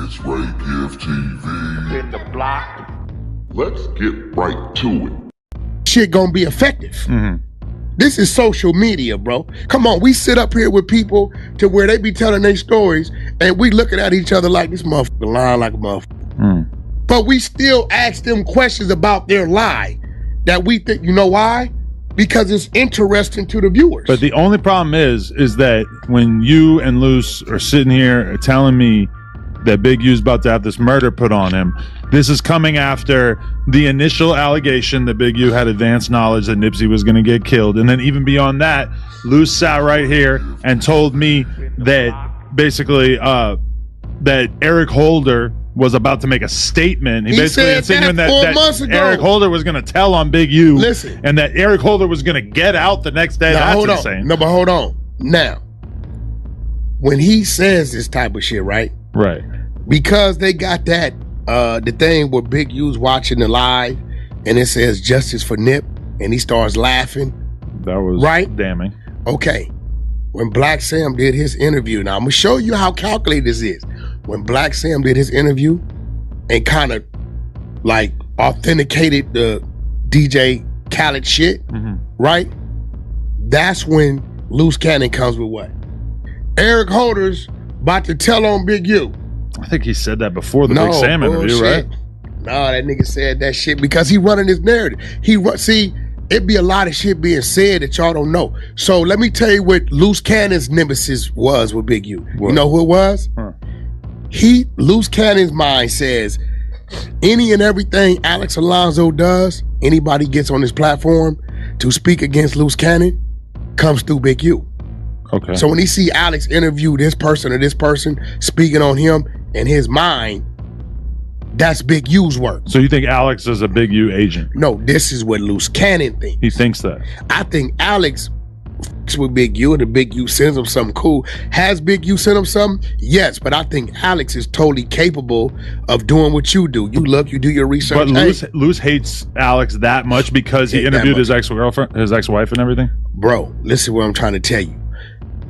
It's Ray Give TV. In the block. Let's get right to it. Shit gonna be effective. This is social media, bro. Come on, we sit up here with people to where they be telling their stories and we looking at each other like this motherfucker lying like a motherfucker. But we still ask them questions about their lie that we think, you know why? Because it's interesting to the viewers. But the only problem is that when you and Luce are sitting here telling me that Big U's about to have this murder put on him, this is coming after the initial allegation that Big U had advanced knowledge that NIPSEY was going to get killed. And then even beyond that, Luce sat right here and told me that basically that Eric Holder was about to make a statement. He basically insinuated that Eric Holder was going to tell on Big U. Listen. And that Eric Holder was going to get out the next day. Now, That's insane. No, but hold on. Now, when he says this type of shit, right? Right. Because they got that, the thing where Big U's watching the live and it says justice for Nip and he starts laughing. That was right? Damning. Okay. When Black Sam did his interview, now I'm going to show you how calculated this is. When Black Sam did his interview and kind of like authenticated the DJ Khaled shit, right? That's when Loose Cannon comes with what? Eric Holder's about to tell on Big U. I think he said that before the Big Sam interview, right? No, that nigga said that shit because he running his narrative. See, it be a lot of shit being said that y'all don't know. So let me tell you what Loose Cannon's nemesis was with Big U. What? You know who it was? Loose Cannon's mind says any and everything Alex Alonso does, anybody gets on this platform to speak against Loose Cannon, comes through Big U. Okay. So when he see Alex interview this person or this person speaking on him in his mind, that's Big U's work. So you think Alex is a Big U agent? No, this is what Loose Cannon thinks. He thinks that. I think Alex f***s with Big U and the Big U sends him something cool. Has Big U sent him something? Yes, but I think Alex is totally capable of doing what you do. You look, you do your research. But Luce hates Alex that much because he interviewed his ex-girlfriend, his ex-wife and everything? Bro, listen what I'm trying to tell you.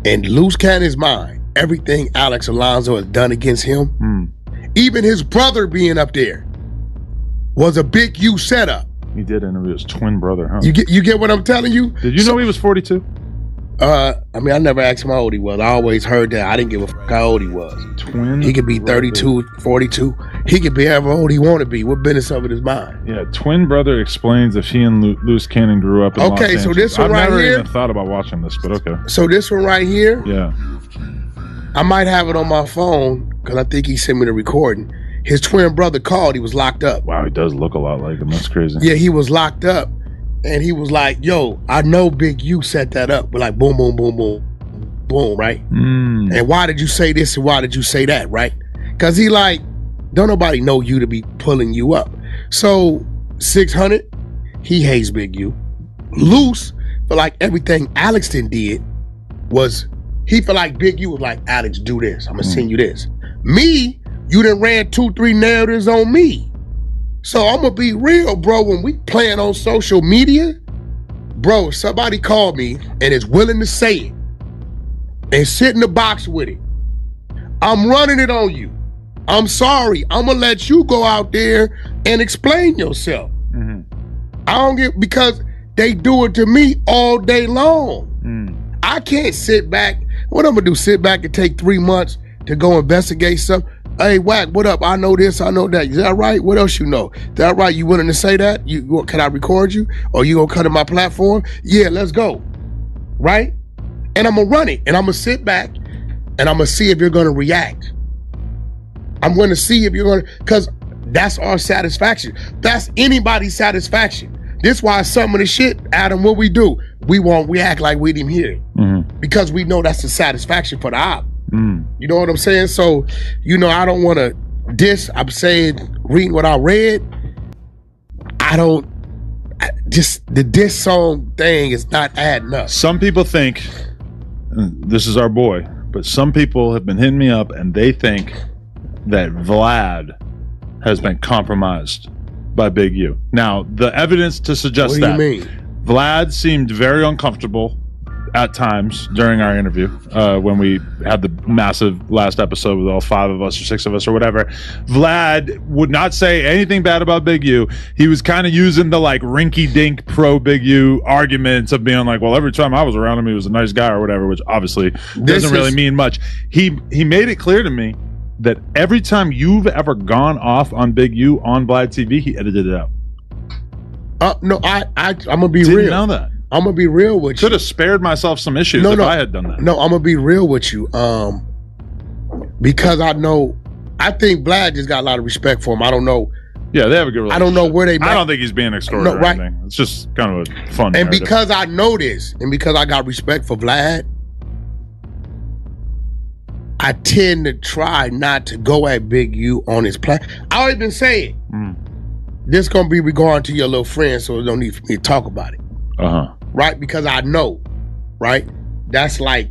In Loose Cannon's mind, everything Alex Alonso has done against him, even his brother being up there, was a Big U setup. He did interview his twin brother, huh? You get what I'm telling you? Did you know he was 42? I mean, I never asked him how old he was. I always heard that. I didn't give a fuck how old he was. Twin? He could be 32, 42. He could be however old he want to be. What business of it is mine? Yeah, twin brother explains if he and Loose Cannon grew up in Los Angeles. So this one right here. I've never even thought about watching this, but okay. So this one right here. Yeah. I might have it on my phone because I think he sent me the recording. His twin brother called. He was locked up. Wow, he does look a lot like him. That's crazy. Yeah, he was locked up. And he was like, yo, I know Big U set that up. But like, boom, boom, boom, boom, boom, right? And why did you say this and why did you say that, right? Because he like, don't nobody know you to be pulling you up. So 600, he hates Big U. Luce, for like everything Alex did was, he felt like Big U was like, Alex, do this. I'm going to send you this. Me, you done ran 2-3 narratives on me. So I'm going to be real, bro. When we playing on social media, bro, if somebody called me and is willing to say it and sit in the box with it, I'm running it on you. I'm sorry. I'm going to let you go out there and explain yourself. I don't get, because they do it to me all day long. I can't sit back. What I'm going to do, sit back and take 3 months to go investigate something? Hey, Wack, what up? I know this, I know that. Is that right? What else you know? Is that right? You willing to say that? Can I record you? Or you gonna cut in my platform? Yeah, let's go. Right? And I'm gonna run it. And I'm gonna sit back and I'm gonna see if you're gonna react. I'm gonna see if you're gonna, because that's our satisfaction. That's anybody's satisfaction. This is why some of the shit, Adam, what we do, we act like we didn't hear it. Because we know that's the satisfaction for the op. You know what I'm saying? So, you know, I don't want to diss. I'm saying, reading what I read, the diss song thing is not adding up. Some people think, this is our boy, but some people have been hitting me up and they think that Vlad has been compromised by Big U. Now, the evidence to suggest that. What do you mean? Vlad seemed very uncomfortable at times during our interview when we had the massive last episode with all 5 of us or 6 of us or whatever. Vlad would not say anything bad about Big U. He was kind of using the like rinky-dink pro Big U arguments of being like, well, every time I was around him, he was a nice guy or whatever, which obviously doesn't really mean much. He made it clear to me that every time you've ever gone off on Big U on Vlad TV, he edited it out. No, I'm gonna be Didn't real. know that. I'm gonna be real with you. Could have spared myself some issues if I had done that. No, I'm gonna be real with you. Because I think Vlad just got a lot of respect for him. I don't know. Yeah, they have a good relationship. I don't know where they met. I don't think he's being extorted or anything. It's just kind of a fun And narrative. because I know this, and because I got respect for Vlad, I tend to try not to go at Big U on his platform. I always been saying, this gonna be regarding to your little friend, so there's no need for me to talk about it. Right? Because I know, right? That's like,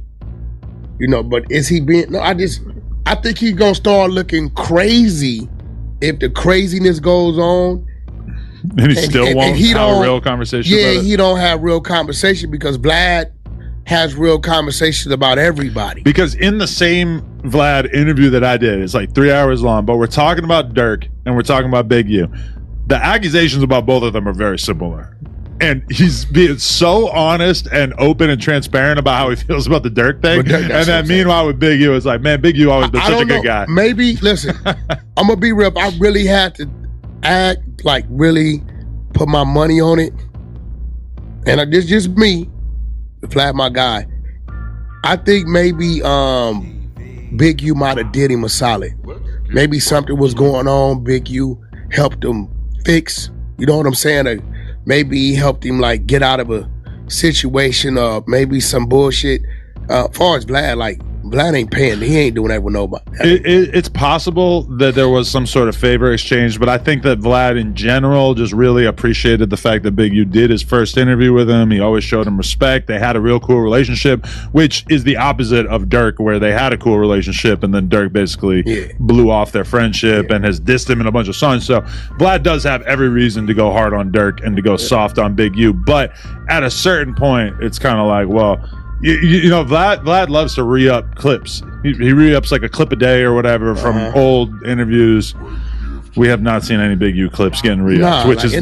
but is he being, I think he's gonna start looking crazy if the craziness goes on. And he still won't have a real conversation about it? He don't have real conversation because Vlad has real conversations about everybody. Because in the same Vlad interview that I did, it's like 3 hours long, but we're talking about Dirk and we're talking about Big U. The accusations about both of them are very similar. And he's being so honest and open and transparent about how he feels about the Dirk thing. And then meanwhile with Big U, it's like, man, Big U always been such a good guy. Maybe, listen, I'm going to be real. I really had to act, like really put my money on it. And this just me, Vlad, my guy. I think maybe Big U might have did him a solid. Maybe something was going on. Big U helped him fix. You know what I'm saying? Maybe he helped him like get out of a situation or maybe some bullshit. As far as Vlad, like Vlad ain't paying. He ain't doing that with nobody. It's possible that there was some sort of favor exchange, but I think that Vlad in general just really appreciated the fact that Big U did his first interview with him. He always showed him respect. They had a real cool relationship, which is the opposite of Dirk, where they had a cool relationship and then Dirk basically blew off their friendship and has dissed him in a bunch of songs. So Vlad does have every reason to go hard on Dirk and to go soft on Big U, but at a certain point, it's kind of like, well, you know, Vlad loves to re-up clips. He re-ups like a clip a day or whatever from old interviews. We have not seen any Big U clips getting re-ups, which is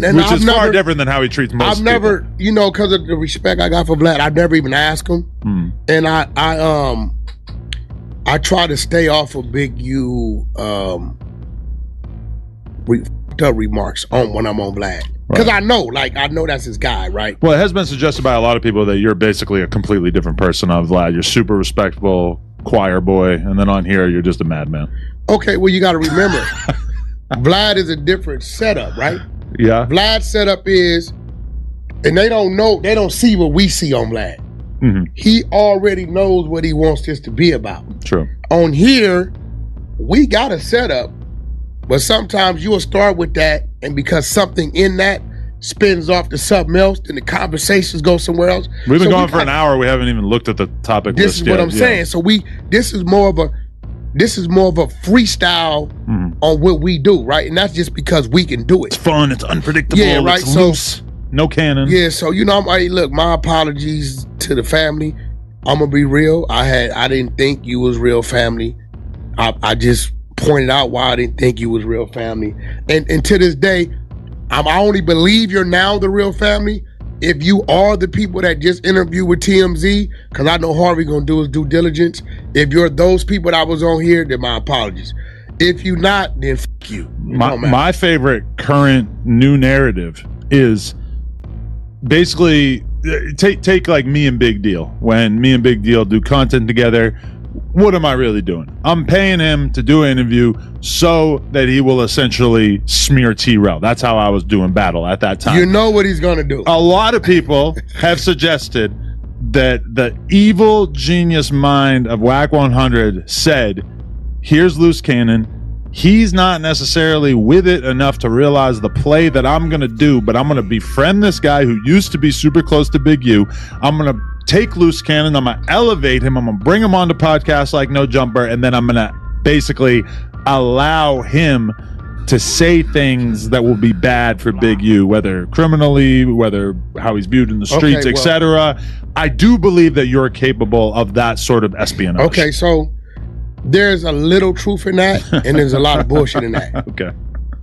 far different than how he treats most people. I've never, because of the respect I got for Vlad, I've never even asked him. And I try to stay off of Big U remarks when I'm on Vlad. Because I know that's his guy, right? Well, it has been suggested by a lot of people that you're basically a completely different person on Vlad. You're super respectful, choir boy, and then on here, you're just a madman. Okay, well, you got to remember, Vlad is a different setup, right? Yeah. Vlad's setup is, and they don't see what we see on Vlad. He already knows what he wants this to be about. True. On here, we got a setup, but sometimes you will start with that, and because something in that spins off to something else, then the conversations go somewhere else. We've been going for an hour. We haven't even looked at the topic list yet. This is what I'm saying. So this is more of a freestyle on what we do, right? And that's just because we can do it. It's fun. It's unpredictable. Yeah, right. It's loose. No canon. Yeah. So look, my apologies to the family. I'm gonna be real. I didn't think you was real family. I just pointed out why I didn't think you was real family. And to this day, I only believe you're now the real family if you are the people that just interviewed with TMZ, because I know Harvey gonna do his due diligence. If you're those people that was on here, then my apologies. If you not, then fuck you. My favorite current new narrative is basically take like me and Big Deal. When me and Big Deal do content together, what am I really doing? I'm paying him to do an interview so that he will essentially smear T-Rel. That's how I was doing battle at that time. You know what he's gonna do. A lot of people have suggested that the evil genius mind of Wack 100 said, here's Luce Cannon. He's not necessarily with it enough to realize the play that I'm going to do, but I'm going to befriend this guy who used to be super close to Big U. I'm going to take Luce Cannon. I'm going to elevate him. I'm going to bring him onto podcasts like No Jumper, and then I'm going to basically allow him to say things that will be bad for Big U, whether criminally, whether how he's viewed in the streets, Okay, well, etc. I do believe that you're capable of that sort of espionage. Okay, so there's a little truth in that, and there's a lot of bullshit in that. Okay.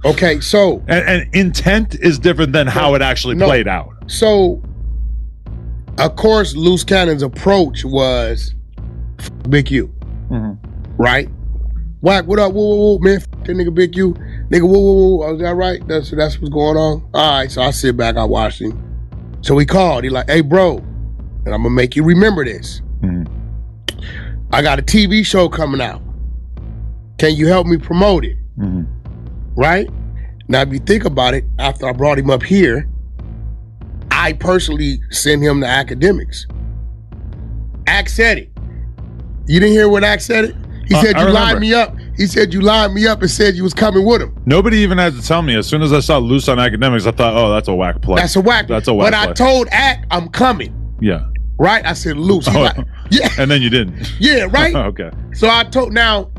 Okay, so And intent is different than how it actually played out. So, of course, Luce Cannon's approach was Big U, right? Wack, what up? Whoa, whoa, whoa, man, that nigga Big U, nigga, whoa, whoa, whoa. Is that right? That's what's going on. All right, so I sit back, I watched him. So he called. He like, hey, bro, and I'm gonna make you remember this. I got a TV show coming out. Can you help me promote it? Right? Now, if you think about it, after I brought him up here, I personally sent him to academics. Ack said it. You didn't hear what Ack said it? He said you lied me up. He said you lied me up and said you was coming with him. Nobody even had to tell me. As soon as I saw Luce on academics, I thought, oh, that's a whack play. That's a whack play. That's a whack play. But I told Ack I'm coming. Yeah. Right? I said Luce. Like, yeah. And then you didn't. Yeah, right? Okay. So I told, now,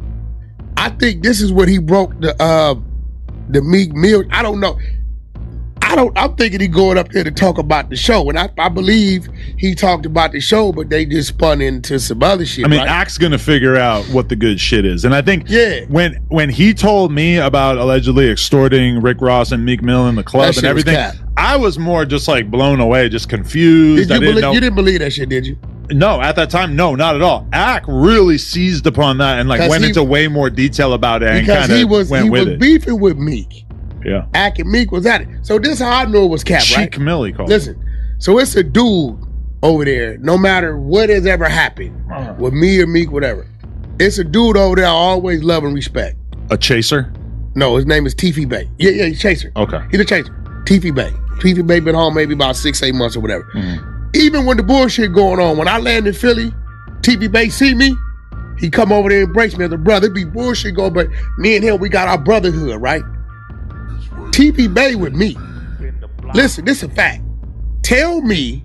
I think this is what he broke the Meek Mill. I don't know. I'm thinking he going up there to talk about the show, and I believe he talked about the show, but they just spun into some other shit. I mean, right? Ack's gonna figure out what the good shit is, and I think Yeah. when he told me about allegedly extorting Rick Ross and Meek Mill in the club That and shit was everything, cap. I was more just like blown away, just confused. You didn't believe that shit, did you? No, at that time, no, not at all. Ack really seized upon that and like went into way more detail about it and Because kind he of was beefing with Meek. Yeah. Ack and Meek was at it. So this is how I knew it was cap, right? Cheek Millie called. Listen, so it's a dude over there, no matter what has ever happened with me or Meek, whatever. It's a dude over there I always love and respect. A chaser? No, his name is Tiffy Bay. Yeah, he's a chaser. Okay. He's a chaser. Tiffy Bay. Tiffy Bay been home maybe about 6-8 months or whatever. Even when the bullshit going on, when I land in Philly, Tiffy Bay see me, he come over there and embrace me as a brother. It be bullshit going, but me and him, we got our brotherhood, right? TP Bay with me. Listen, this is a fact. Tell me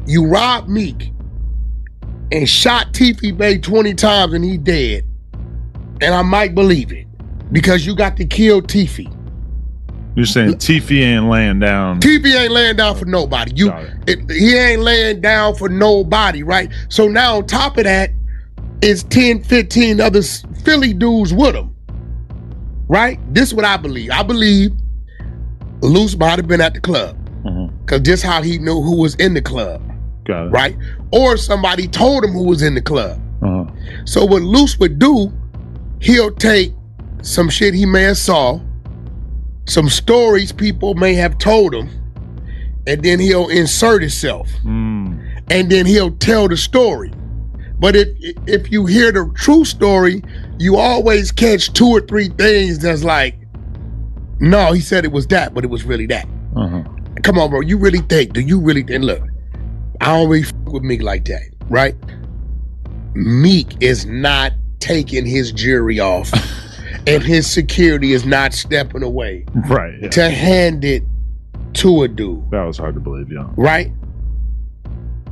you robbed Meek and shot TP Bay 20 times and he dead, and I might believe it because you got to kill Tiffy. You're saying Tiffy ain't laying down. Tiffy ain't laying down for nobody. He ain't laying down for nobody, right? So now on top of that is 10, 15 other Philly dudes with him. Right? This is what I believe. I believe Luce might have been at the club. Because this is how he knew who was in the club. Got it. Right? Or somebody told him who was in the club. So what Luce would do, he'll take some shit he may have saw, some stories people may have told him, and then he'll insert himself. And then he'll tell the story. But if you hear the true story, you always catch 2 or 3 things that's like, no, he said it was that, but it was really that. Come on, bro. You really think? Do you really think? Look, I don't really fuck with Meek like that, right? Meek is not taking his jury off, and his security is not stepping away, right? Yeah. To hand it to a dude. That was hard to believe, yeah. Right?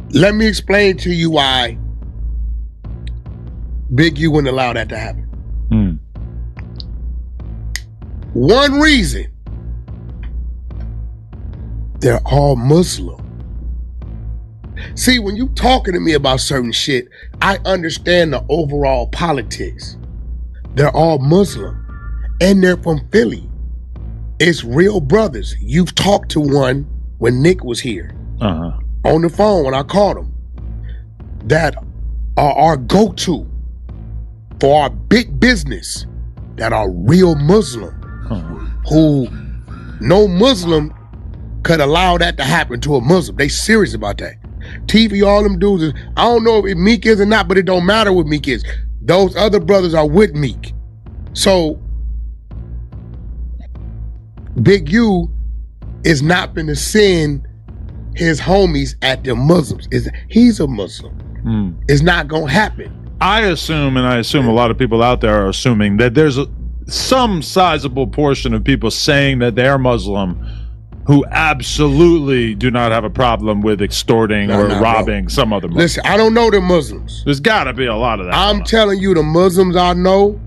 Let me explain to you why Big U wouldn't allow that to happen. One reason, they're all Muslim. See, when you talking to me about certain shit, I understand the overall politics. They're all Muslim, and they're from Philly. It's real brothers. You've talked to one when Nick was here on the phone when I called him. That are our go-to for our big business, that are real Muslim, who no Muslim could allow that to happen to a Muslim. They serious about that. TV, all them dudes is, I don't know if Meek is or not, but it don't matter what Meek is. Those other brothers are with Meek. So Big U is not gonna send his homies at the Muslims. He's a Muslim. It's not gonna happen. I assume, and I assume a lot of people out there are assuming, that there's some sizable portion of people saying that they're Muslim who absolutely do not have a problem with extorting or robbing some other Muslim. Listen, I don't know the Muslims. There's got to be a lot of that. I'm telling you, the Muslims I know,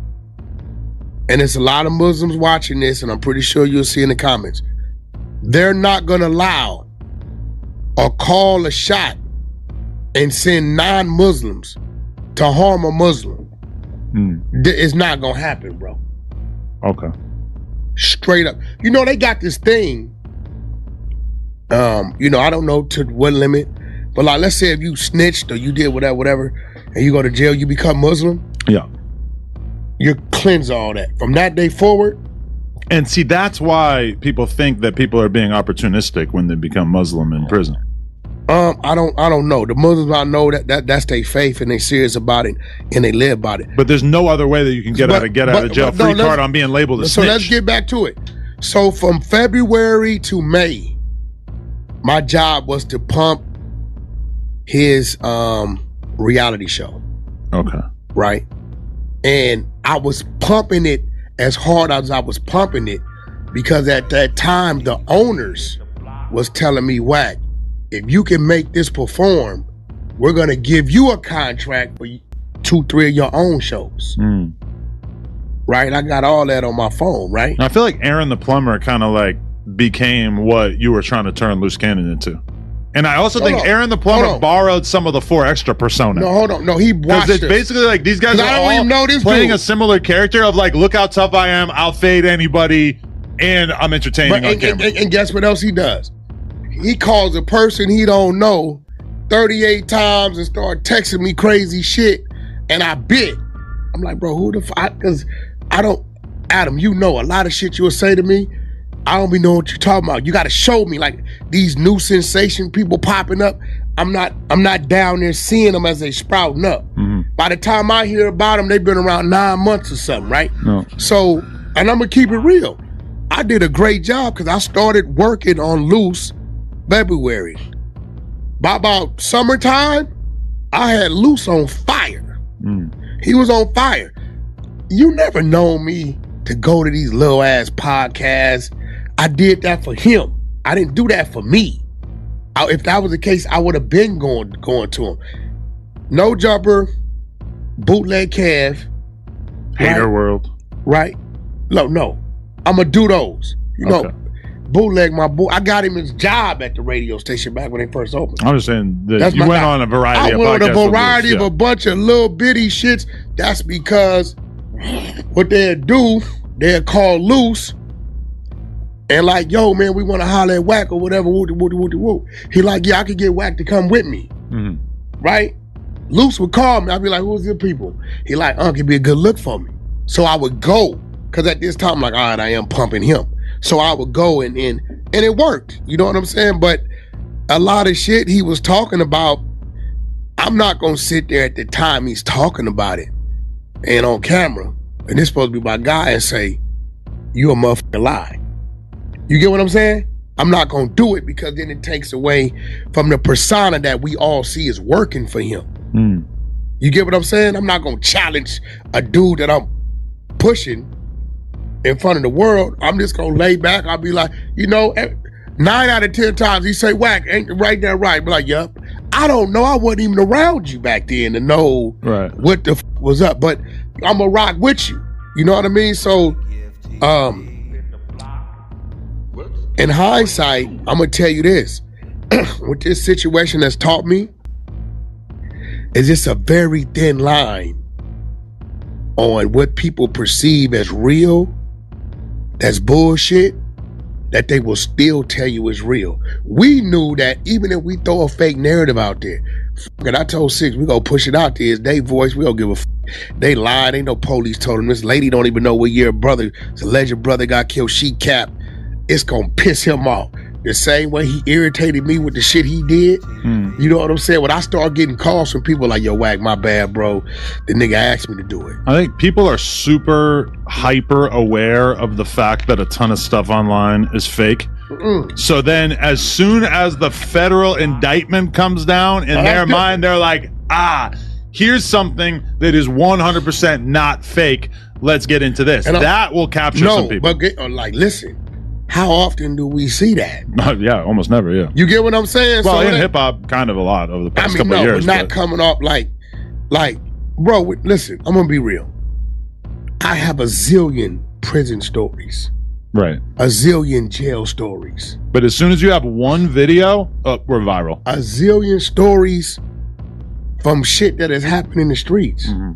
and there's a lot of Muslims watching this, and I'm pretty sure you'll see in the comments, they're not gonna allow or call a shot and send non-Muslims to harm a Muslim. It's not gonna happen, bro. Okay. Straight up. You know, they got this thing, you know, I don't know to what limit, but like, let's say if you snitched or you did whatever, and you go to jail, you become Muslim. Yeah. You cleanse all that. From that day forward. And see, that's why people think that people are being opportunistic when they become Muslim in prison. I don't know. The Muslims, I know that's their faith and they serious about it and they live about it. But there's no other way that you can get out of jail free card on being labeled a snitch. So let's get back to it. So from February to May, my job was to pump his reality show. Okay. Right? And I was pumping it as hard as I was pumping it because at that time the owners was telling me, Wack, if you can make this perform, we're gonna give you a contract for 2-3 of your own shows. Right? I got all that on my phone, right? I feel like Aaron the plumber kind of like became what you were trying to turn Loose Cannon into. And I also think Aaron the plumber borrowed some of the 4 Extra persona. No, hold on. No, he watched it's basically like these guys are all playing a similar character of like, look how tough I am, I'll fade anybody, and I'm entertaining on camera. And guess what else he does? He calls a person he don't know 38 times and start texting me crazy shit, and I bit. I'm like, bro, who the fuck? Because I don't, Adam, you know a lot of shit you'll say to me, I don't be knowing what you're talking about. You got to show me, like these new sensation people popping up. I'm not down there seeing them as they sprouting up. By the time I hear about them, they've been around 9 months or something, right? No. So, and I'm gonna keep it real. I did a great job because I started working on Luce February. By about summertime, I had Luce on fire. He was on fire. You never known me to go to these little ass podcasts. I did that for him. I didn't do that for me. If that was the case, I would have been going to him. No Jumper, Bootleg Kev, Hater World, right? No. I'm gonna do those. You know, Bootleg, my boy. I got him his job at the radio station back when they first opened. I'm just saying that you went on a variety of podcasts. I went on a variety of a bunch of little bitty shits. That's because what they'd do, they'd call Luce and like, yo, man, we want to holler at Wack or whatever. Woo. He like, yeah, I could get Wack to come with me. Right? Luce would call me. I'd be like, who's the people? He like, it'd be a good look for me. So I would go. Because at this time, I'm like, all right, I am pumping him. So I would go and it worked. You know what I'm saying? But a lot of shit he was talking about, I'm not going to sit there at the time he's talking about it and on camera, and this supposed to be my guy, and say, you a motherfucking lie. You get what I'm saying? I'm not going to do it because then it takes away from the persona that we all see is working for him. You get what I'm saying? I'm not going to challenge a dude that I'm pushing in front of the world. I'm just going to lay back. I'll be like, 9 out of 10 times he say, Wack, ain't right there right? Be like, yup. I don't know. I wasn't even around you back then to know what the was up. But I'm going to rock with you. You know what I mean? So, in hindsight, I'm going to tell you this. What this situation has taught me is it's a very thin line on what people perceive as real, that's bullshit, that they will still tell you is real. We knew that even if we throw a fake narrative out there, and I told Six, we gonna push it out there. It's their voice, we don't give a f. They lied, ain't no police told them. This lady don't even know what year brother, his alleged brother got killed, she capped. It's gonna piss him off. The same way he irritated me with the shit he did. You know what I'm saying? When I start getting calls from people like, yo, Wack, my bad, bro. The nigga asked me to do it. I think people are super hyper aware of the fact that a ton of stuff online is fake. So then as soon as the federal indictment comes down, in their mind, they're like, here's something that is 100% not fake. Let's get into this. And that will capture some people. But listen. How often do we see that? Yeah, almost never, yeah. You get what I'm saying? Well, so in hip-hop, kind of a lot over the past couple of years. But not coming off like, bro, listen, I'm going to be real. I have a zillion prison stories. Right. A zillion jail stories. But as soon as you have one video, we're viral. A zillion stories from shit that has happened in the streets. Mm-hmm.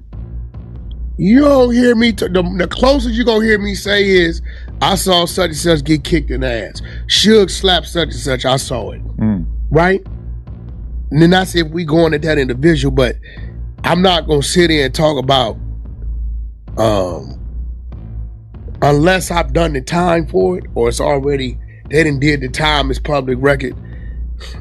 You don't hear me, the closest you're going to hear me say is, I saw such and such get kicked in the ass. Suge slapped such and such, I saw it. Right? And then that's if we going at that individual, but I'm not going to sit here and talk about, unless I've done the time for it, or it's already, they done did the time, it's public record.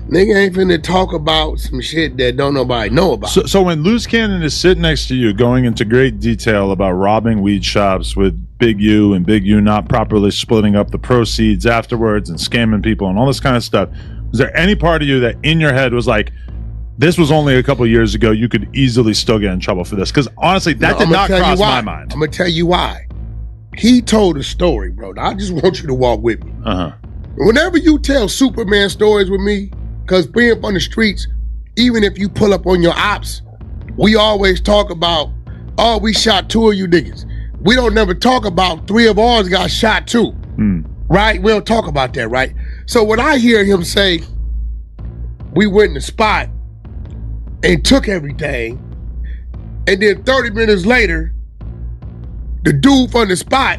Nigga ain't finna talk about some shit that don't nobody know about. So when Luce Cannon is sitting next to you, going into great detail about robbing weed shops with Big U and Big U not properly splitting up the proceeds afterwards and scamming people and all this kind of stuff, was there any part of you that in your head was like, this was only a couple of years ago, you could easily still get in trouble for this? Because honestly, that did not cross my mind. I'm gonna tell you why. He told a story, bro. I just want you to walk with me. Whenever you tell Superman stories with me, because being from the streets, even if you pull up on your ops, we always talk about, oh, we shot 2 of you niggas. We don't never talk about 3 of ours got shot too. Right? We don't talk about that, right? So when I hear him say, we went in the spot and took everything, and then 30 minutes later, the dude from the spot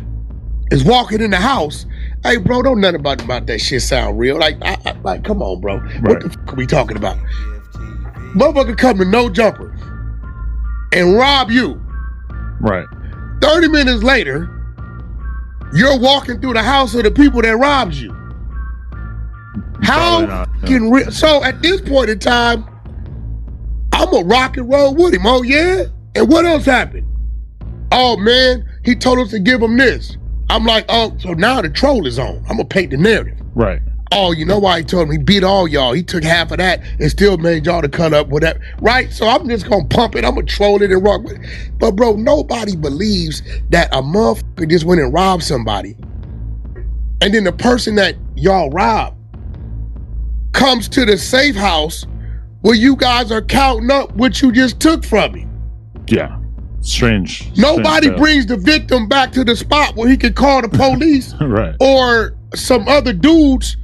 is walking in the house. Hey, bro, don't nothing about that shit sound real. Like, like, come on, bro. Right. What the fuck are we talking about? Motherfucker come to no jumper and rob you. Right. 30 minutes later, you're walking through the house of the people that robbed you. How fucking real? So at this point in time, I'm a rock and roll with him. Oh, yeah? And what else happened? Oh, man, he told us to give him this. I'm like, oh, so now the troll is on. I'm gonna paint the narrative. Right. Oh, you know why he told me? He beat all y'all. He took half of that and still made y'all to cut up with that. Right? So I'm just gonna pump it. I'm gonna troll it and rock with it. But bro, nobody believes that a motherfucker just went and robbed somebody. And then the person that y'all robbed comes to the safe house where you guys are counting up what you just took from him. Yeah. Strange. Nobody brings the victim back to the spot where he could call the police. Right. Or some other dudes.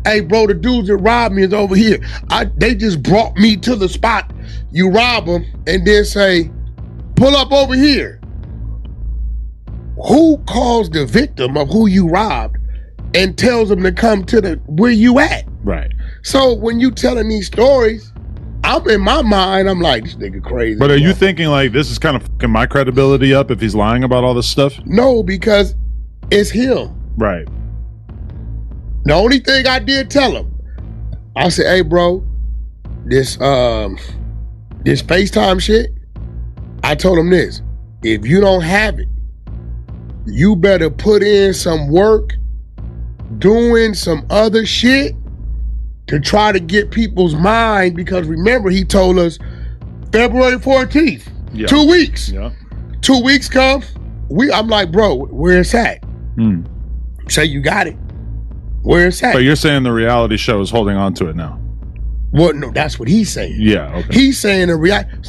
Hey, bro, the dudes that robbed me is over here. They just brought me to the spot. You rob them and then say, pull up over here. Who calls the victim of who you robbed and tells them to come to where you at? Right. So when you telling these stories, I'm in my mind, I'm like, this nigga crazy. But are you thinking like this is kind of fucking my credibility up if he's lying about all this stuff? No, because it's him. Right. The only thing I did tell him, I said, hey bro, this FaceTime shit, I told him this, if you don't have it, you better put in some work doing some other shit to try to get people's mind, because remember he told us February 14th, 2 weeks. Yeah. 2 weeks come, I'm like, bro, where it's at? Say you got it. Where it's at? But you're saying the reality show is holding on to it now. Well, no, that's what he's saying. Yeah, okay. He's saying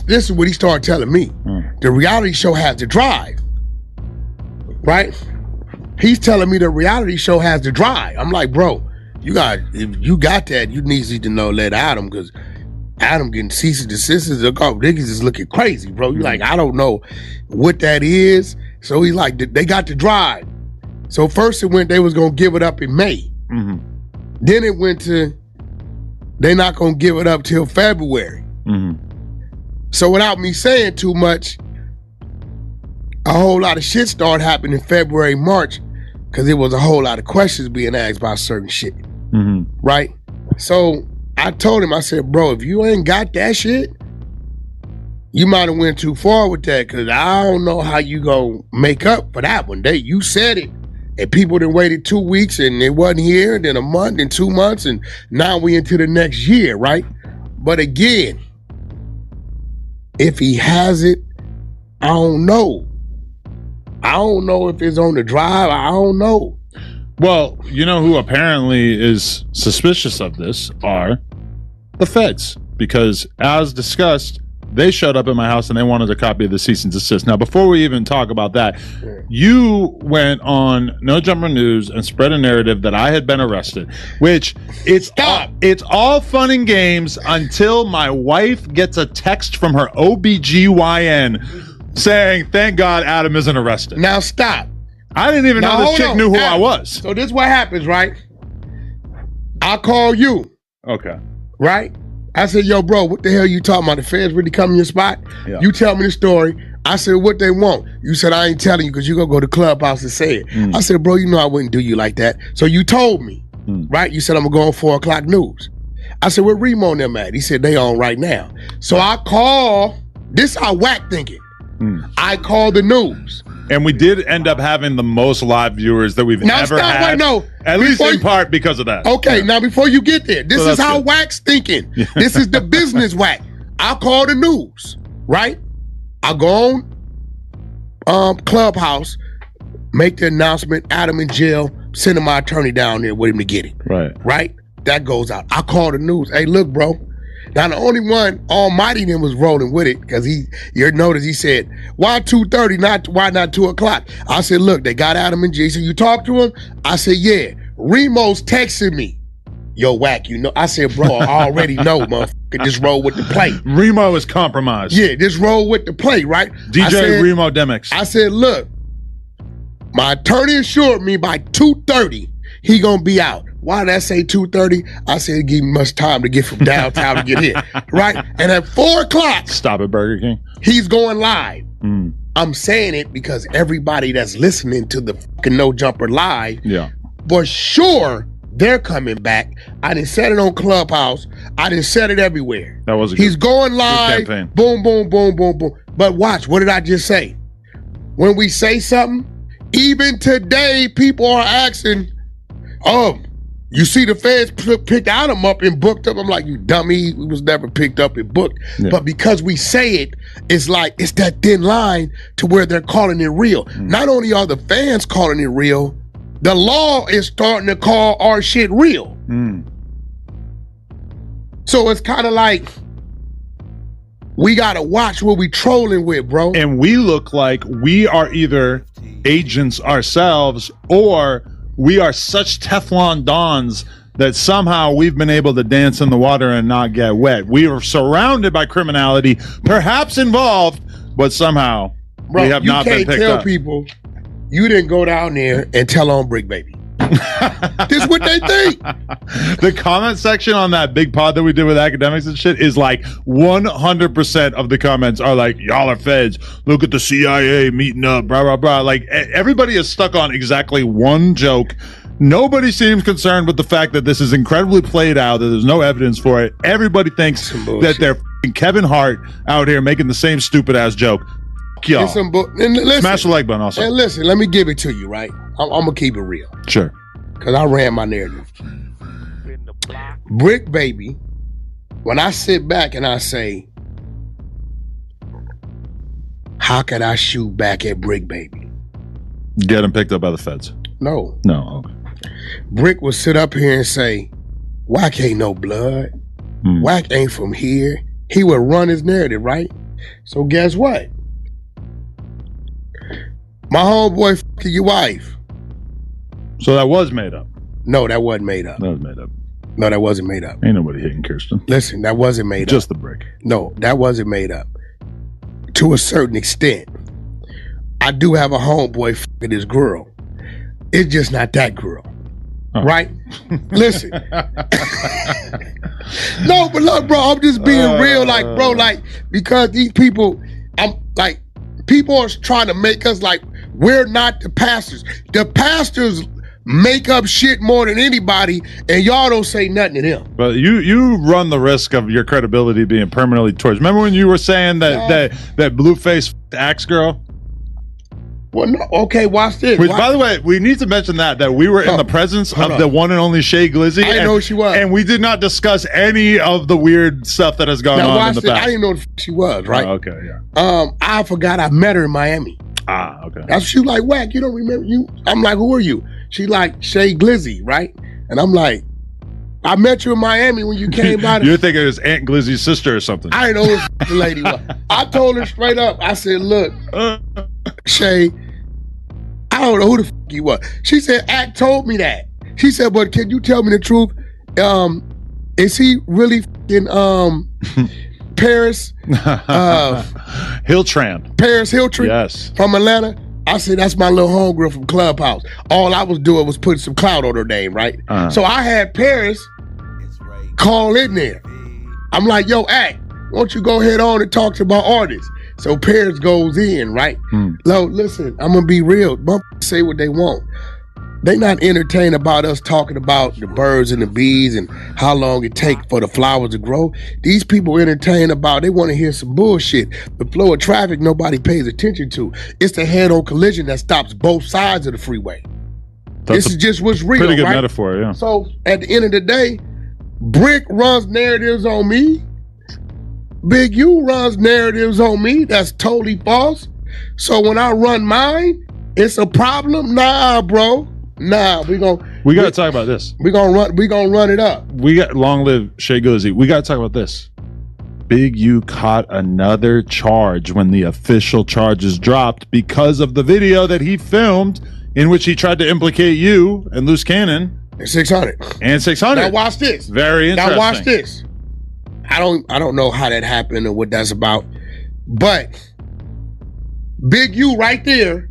this is what he started telling me. The reality show has the drive. Right? He's telling me the reality show has the drive. I'm like, bro, if you got that, you need to know let Adam, because Adam getting cease and desist. Niggas is looking crazy, bro. You like, I don't know what that is. So he's like, they got the drive. So first it went, they was gonna give it up in May. Then it went to, they not gonna give it up till February. So without me saying too much, a whole lot of shit started happening in February, March, because there was a whole lot of questions being asked about certain shit. Right? So I told him, I said, bro, if you ain't got that shit, you might have went too far with that, because I don't know how you gonna make up for that one. You said it, and people done waited 2 weeks and it wasn't here, then a month and 2 months, and now we into the next year, right? But again, if he has it, I don't know. I don't know if it's on the drive. I don't know. Well, you know who apparently is suspicious of this are the feds, because as discussed, they showed up at my house and they wanted a copy of the cease and desist. Now, before we even talk about that, you went on No Jumper News and spread a narrative that I had been arrested, which it's all fun and games until my wife gets a text from her OBGYN saying, thank God Adam isn't arrested. Now stop. I didn't even know this chick knew who I was. So this is what happens, right? I call you. Okay. Right? I said, yo, bro, what the hell you talking about? The feds really come in your spot? Yeah. You tell me the story. I said, what they want? You said, I ain't telling you because you going to go to Clubhouse and say it. I said, bro, you know I wouldn't do you like that. So you told me, right? You said, I'm going to go on 4 o'clock news. I said, where Remo and them at? He said, they on right now. So I call, this how Wack thinking. I call the news. And we did end up having the most live viewers that we've ever had. Wait, no. At least in part because of that. Okay, now before you get there, this is how Wack's thinking. This is the business Wack. I call the news, right? I go on Clubhouse, make the announcement, Adam in jail, sending my attorney down there with him to get it. Right? That goes out. I call the news. Hey, look, bro. Now the only one Almighty then was rolling with it because you notice he said, why 2:30? Why not 2 o'clock? I said, look, they got Adam and G. So you talk to him? I said, yeah. Remo's texting me. Yo, Wack, you know. I said, bro, I already know, motherfucker. Just roll with the play. Remo is compromised. Yeah, just roll with the play, right? DJ Remo Demix. I said, look, my attorney assured me by 2:30 he gonna be out. Why did I say 2:30? I said give me much time to get from downtown to get here, right? And at 4 o'clock, stop at Burger King. He's going live. I'm saying it because everybody that's listening to the fucking No Jumper live, for sure they're coming back. I didn't set it on Clubhouse. I didn't set it everywhere. That was He's going live. Boom, boom, boom, boom, boom. But watch, what did I just say? When we say something, even today, people are asking, you see the feds picked Adam up and booked up. I'm like, you dummy, he was never picked up and booked. But because we say it, it's like, it's that thin line to where they're calling it real. Not only are the fans calling it real, the law is starting to call our shit real. So it's kind of like, we gotta watch what we trolling with, bro. And we look like we are either agents ourselves or we are such Teflon Dons that somehow we've been able to dance in the water and not get wet. We are surrounded by criminality, perhaps involved, but somehow we have not been picked up. You can't tell people you didn't go down there and tell on Brick Baby. This is what they think. The comment section on that big pod that we did with academics and shit is like 100% of the comments are like, y'all are feds. Look at the CIA meeting up, blah, blah, blah. Like everybody is stuck on exactly one joke. Nobody seems concerned with the fact that this is incredibly played out, that there's no evidence for it. Everybody thinks that they're Kevin Hart out here making the same stupid ass joke. Y'all. Smash the like button also. And listen, let me give it to you, right? I'm going to keep it real. Sure. Because I ran my narrative. Brick Baby, when I sit back and I say, how can I shoot back at Brick Baby? Get him picked up by the feds. No. Okay. Brick will sit up here and say, Wack ain't no blood. Wack ain't from here. He would run his narrative, right? So guess what? My homeboy fucking your wife. So that was made up? No, that wasn't made up. That was made up. No, that wasn't made up. Ain't nobody hitting Kirsten. Listen, that wasn't made up. Just the brick. No, that wasn't made up. To a certain extent. I do have a homeboy fucking this girl. It's just not that girl. Oh. Right? Listen. No, but look, bro, I'm just being real, like, bro, like, because these people, I'm like, people are trying to make us like we're not the pastors. The pastors make up shit more than anybody, and y'all don't say nothing to them. But you run the risk of your credibility being permanently torched. Remember when you were saying that Blueface axe girl? Well, no, okay, watch this. Which, by the way, we need to mention that we were in the presence of the one and only Shay Glizzy. I didn't know who she was. And we did not discuss any of the weird stuff that has gone on in the past. I didn't know who she was, right? Oh, okay, yeah. I forgot I met her in Miami. Ah, okay. That's she was like, Wack, you don't remember you? I'm like, who are you? She like, Shay Glizzy, right? And I'm like, I met you in Miami when you came by. You're thinking it was Aunt Glizzy's sister or something. I didn't know who the lady was. I told her straight up. I said, look, Shay, I don't know who the fuck you was. She said, Act told me that. She said, but can you tell me the truth? Is he really fucking Paris? Hiltran. Paris Hiltran? Yes. From Atlanta? I said, that's my little homegirl from Clubhouse. All I was doing was putting some clout on her name, right? So I had Paris call in there. I'm like, yo, Act, why don't you go ahead on and talk to my artist? So Paris goes in, right? Lo, listen, I'm going to be real. Motherfuckers say what they want. They not entertained about us talking about the birds and the bees and how long it take for the flowers to grow. These people entertained about, they want to hear some bullshit. The flow of traffic nobody pays attention to. It's the head-on collision that stops both sides of the freeway. This is just what's real, pretty good right? metaphor, yeah. So at the end of the day, Brick runs narratives on me. Big U runs narratives on me. That's totally false. So when I run mine, it's a problem? Nah, bro. Nah, we gotta talk about this. We gonna run it up. We got long live Shay Glizzy. We gotta talk about this. Big U caught another charge when the official charges dropped because of the video that he filmed in which he tried to implicate you and Luce Cannon. And 600. And 600. Now watch this. Very interesting. Now watch this. I don't know how that happened or what that's about, but Big U right there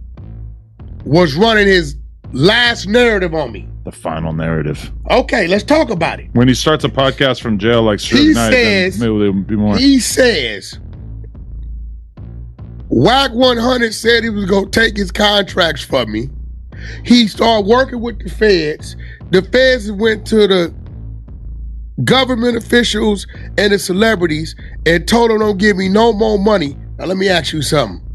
was running his last narrative on me. The final narrative. Okay, let's talk about it. When he starts a podcast from jail like Suge Knight, then maybe there'll be more. He says, Wack 100 said he was going to take his contracts from me. He started working with the feds. The feds went to the government officials and the celebrities and told them don't give me no more money. Now let me ask you something.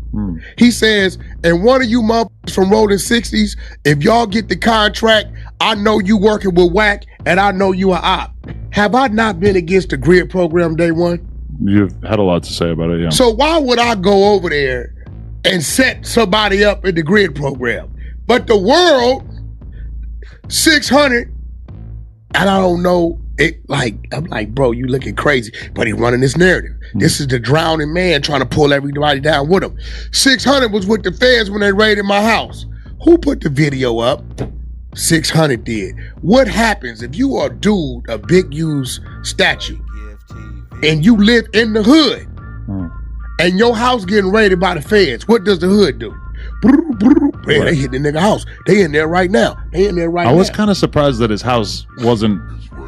He says, and one of you motherfuckers from Rolling 60s, if y'all get the contract, I know you working with Wack and I know you are op. Have I not been against the grid program day one? You've had a lot to say about it, yeah. So why would I go over there and set somebody up in the grid program? But the world, 600, and I don't know, I'm like, bro, you looking crazy. But he running this narrative. This is the drowning man trying to pull everybody down with him. 600 was with the feds when they raided my house. Who put the video up? 600 did. What happens if you are a dude, a Big U's statue, and you live in the hood, and your house getting raided by the feds? What does the hood do? Man, they hit the nigga house. They in there right now. I was kind of surprised that his house wasn't,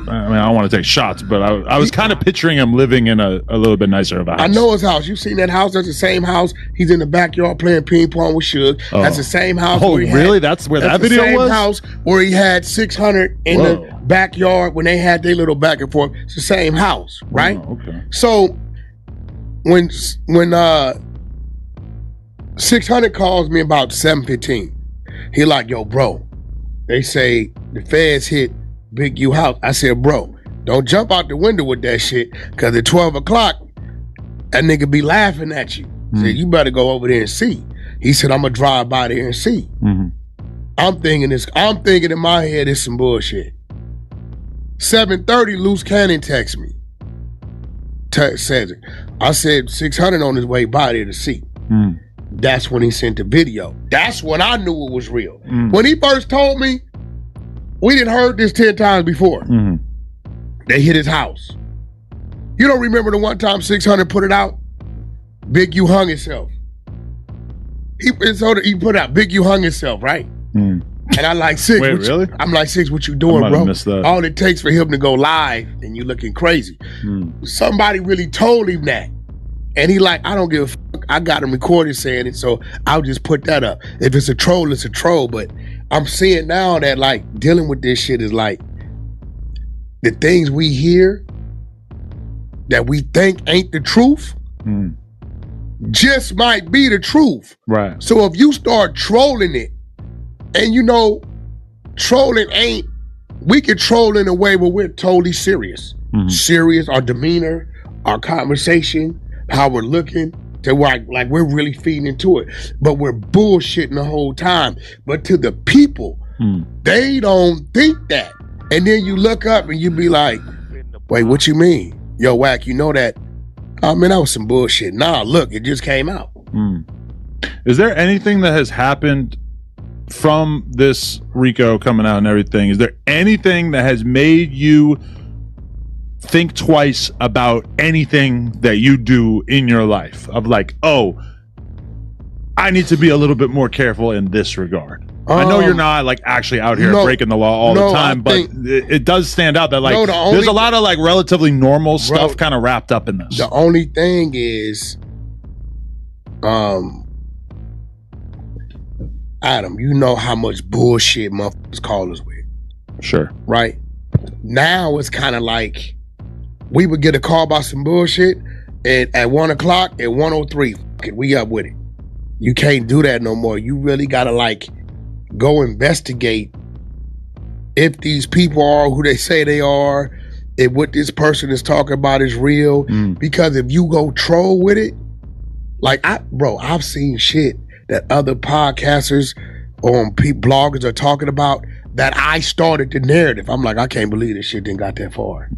I mean, I don't want to take shots, but I was kind of picturing him living in a little bit nicer of a house. I know his house. You seen that house? That's the same house. He's in the backyard playing ping pong with Suge. That's the same house. Oh, really? That's where that video was? That's the same house where he had 600 in the backyard when they had their little back and forth. It's the same house, right? Oh, okay. So when 600 calls me about 7:15, he like, yo, bro, they say the feds hit Big U house. I said, bro, don't jump out the window with that shit, because at 12 o'clock, that nigga be laughing at you. Said, you better go over there and see. He said, I'm gonna drive by there and see. I'm thinking in my head, it's some bullshit. 7:30, Luce Cannon texts me. Says it. I said, 600 on his way by there to see. That's when he sent the video. That's when I knew it was real. When he first told me, we didn't heard this 10 times before. They hit his house. You don't remember the one time 600 put it out? Big U hung himself. He put it out, Big U hung himself, right? And I like, Six. Wait, really? I'm like, Six, what you doing, bro? Missed that. All it takes for him to go live and you looking crazy. Somebody really told him that. And he like, I don't give a fuck. I got him recorded saying it, so I'll just put that up. If it's a troll, it's a troll. But I'm seeing now that like dealing with this shit is like the things we hear that we think ain't the truth just might be the truth. Right. So if you start trolling it, and you know, trolling ain't, we can troll in a way where we're totally serious. Serious, our demeanor, our conversation, how we're looking, to like we're really feeding into it. But we're bullshitting the whole time. But to the people, they don't think that. And then you look up and you be like, wait, what you mean? Yo, Wack, you know that? I mean, that was some bullshit. Nah, look, it just came out. Is there anything that has happened from this Rico coming out and everything? Is there anything that has made you think twice about anything that you do in your life? Of like, oh, I need to be a little bit more careful in this regard. I know you're not like actually out here breaking the law all the time, but it does stand out that like there's a lot of like relatively normal stuff kind of wrapped up in this. The only thing is, Adam, you know how much bullshit motherfuckers call us with. Sure. Right? Now it's kind of like we would get a call about some bullshit and at 1 o'clock, at 1:03, we up with it. You can't do that no more. You really gotta like go investigate if these people are who they say they are, if what this person is talking about is real. Because if you go troll with it, like I've seen shit that other podcasters or bloggers are talking about that I started the narrative. I'm like, I can't believe this shit didn't got that far.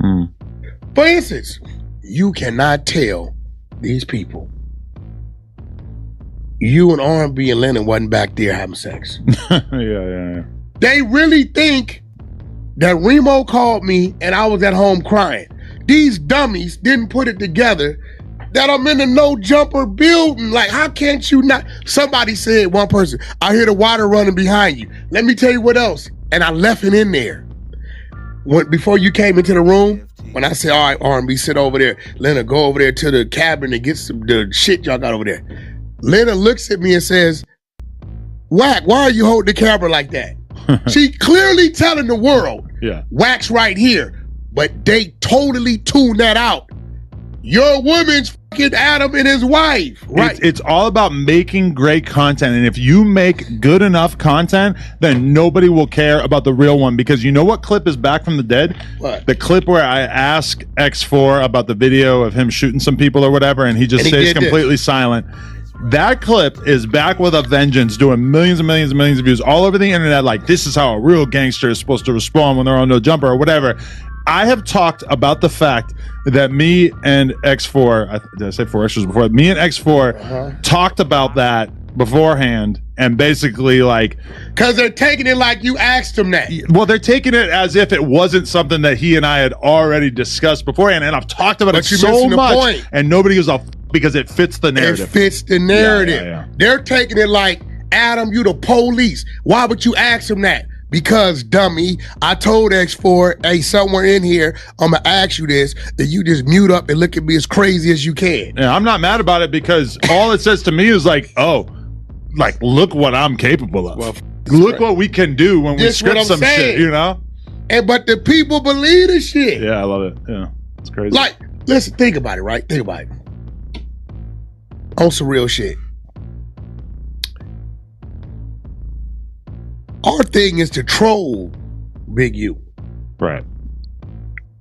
For instance, you cannot tell these people you and R&B and Lennon wasn't back there having sex. Yeah. They really think that Remo called me and I was at home crying. These dummies didn't put it together that I'm in the no jumper building. Like, how can't you not? Somebody said, one person, I hear the water running behind you. Let me tell you what else. And I left it in there. Before you came into the room, when I said, all right, R&B, sit over there. Lennon, go over there to the cabin and get the shit y'all got over there. Lennon looks at me and says, Wack, why are you holding the camera like that? She clearly telling the world, Wack's right here. But they totally tuned that out. Your woman's fucking Adam and his wife. Right. It's all about making great content. And if you make good enough content, then nobody will care about the real one. Because you know what clip is back from the dead? What? The clip where I ask X4 about the video of him shooting some people or whatever, and he just stays completely silent. That clip is back with a vengeance, doing millions and millions and millions of views all over the internet. Like, this is how a real gangster is supposed to respond when they're on no jumper or whatever. I have talked about the fact that me and X4, did I say 4 extras before? Me and X4 talked about that beforehand, and basically like, because they're taking it like you asked them that. Well, they're taking it as if it wasn't something that he and I had already discussed beforehand, and I've talked about it so much, and nobody goes off because it fits the narrative. It fits the narrative. Yeah. They're taking it like, Adam, you the police. Why would you ask them that? Because, dummy, I told X4, hey, somewhere in here, I'm going to ask you this, that you just mute up and look at me as crazy as you can. Yeah, I'm not mad about it because all it says to me is like, oh, like, look what I'm capable of. Well, look what we can do when we script some shit, you know? But the people believe the shit. Yeah, I love it. Yeah, it's crazy. Like, listen, think about it, right? Think about it. On some real shit. Our thing is to troll Big U. Right.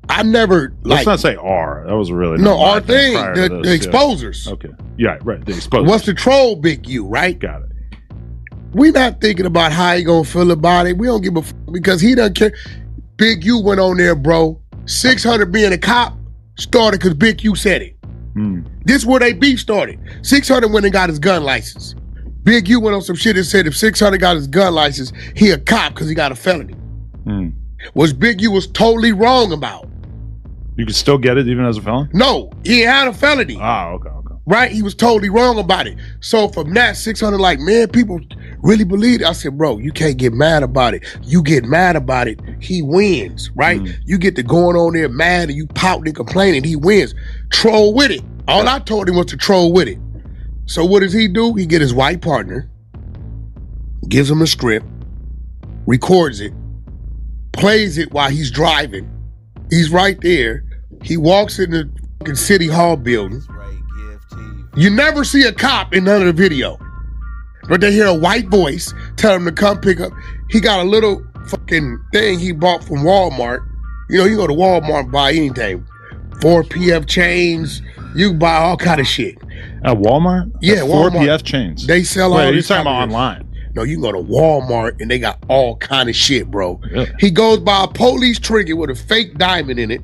I never Let's not say R. That was really our thing. The exposers. Yeah. Okay. Yeah, right. The exposers. What's to troll Big U, right? Got it. We not thinking about how he gonna feel about it. We don't give a because he doesn't care. Big U went on there, bro. 600 being a cop started because Big U said it. This is where they beef started. 600 went and got his gun license. Big U went on some shit and said if 600 got his gun license, he a cop because he got a felony. Which Big U was totally wrong about. You can still get it even as a felon? No, he had a felony. Ah, okay. Right? He was totally wrong about it. So from that, 600 like, man, people really believe it. I said, bro, you can't get mad about it. You get mad about it, he wins, right? You get to going on there mad and you pouting and complaining, he wins. Troll with it. All I told him was to troll with it. So what does he do? He get his white partner, gives him a script, records it, plays it while he's driving. He's right there. He walks in the fucking city hall building. You never see a cop in none of the video. But they hear a white voice tell him to come pick up. He got a little fucking thing he bought from Walmart. You know, you go to Walmart and buy anything. 4 PF chains. You can buy all kind of shit. At Walmart? Yeah, Walmart. 4 Walmart. PF chains. They sell all Wait, are you this talking type about of online? No, you can go to Walmart and they got all kind of shit, bro. Yeah. He goes by a police trinket with a fake diamond in it,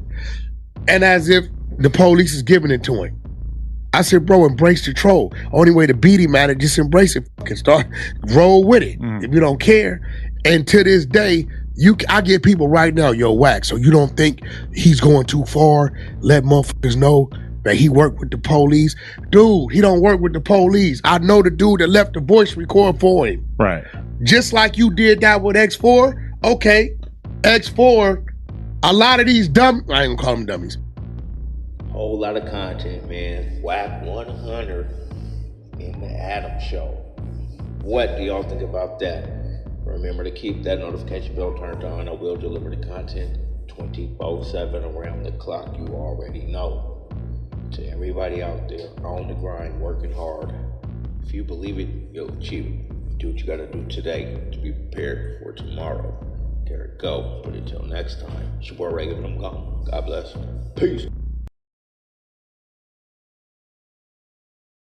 and as if the police is giving it to him. I said, bro, embrace the troll. Only way to beat him at it, just embrace it. Fucking start, roll with it. If you don't care. And to this day, I get people right now, yo, Wack, so you don't think he's going too far? Let motherfuckers know that he worked with the police. Dude, he don't work with the police. I know the dude that left the voice record for him. Right. Just like you did that with X4. Okay, X4, a lot of these I ain't gonna call them dummies. Whole lot of content, man. Wack 100 in the Adam Show. What do y'all think about that? Remember to keep that notification bell turned on. I will deliver the content 24/7 around the clock. You already know. To everybody out there on the grind, working hard. If you believe it, you'll achieve it. Do what you gotta do today to be prepared for tomorrow. There it go. But until next time, it's your boy Ray, giving them gone. God bless. Peace.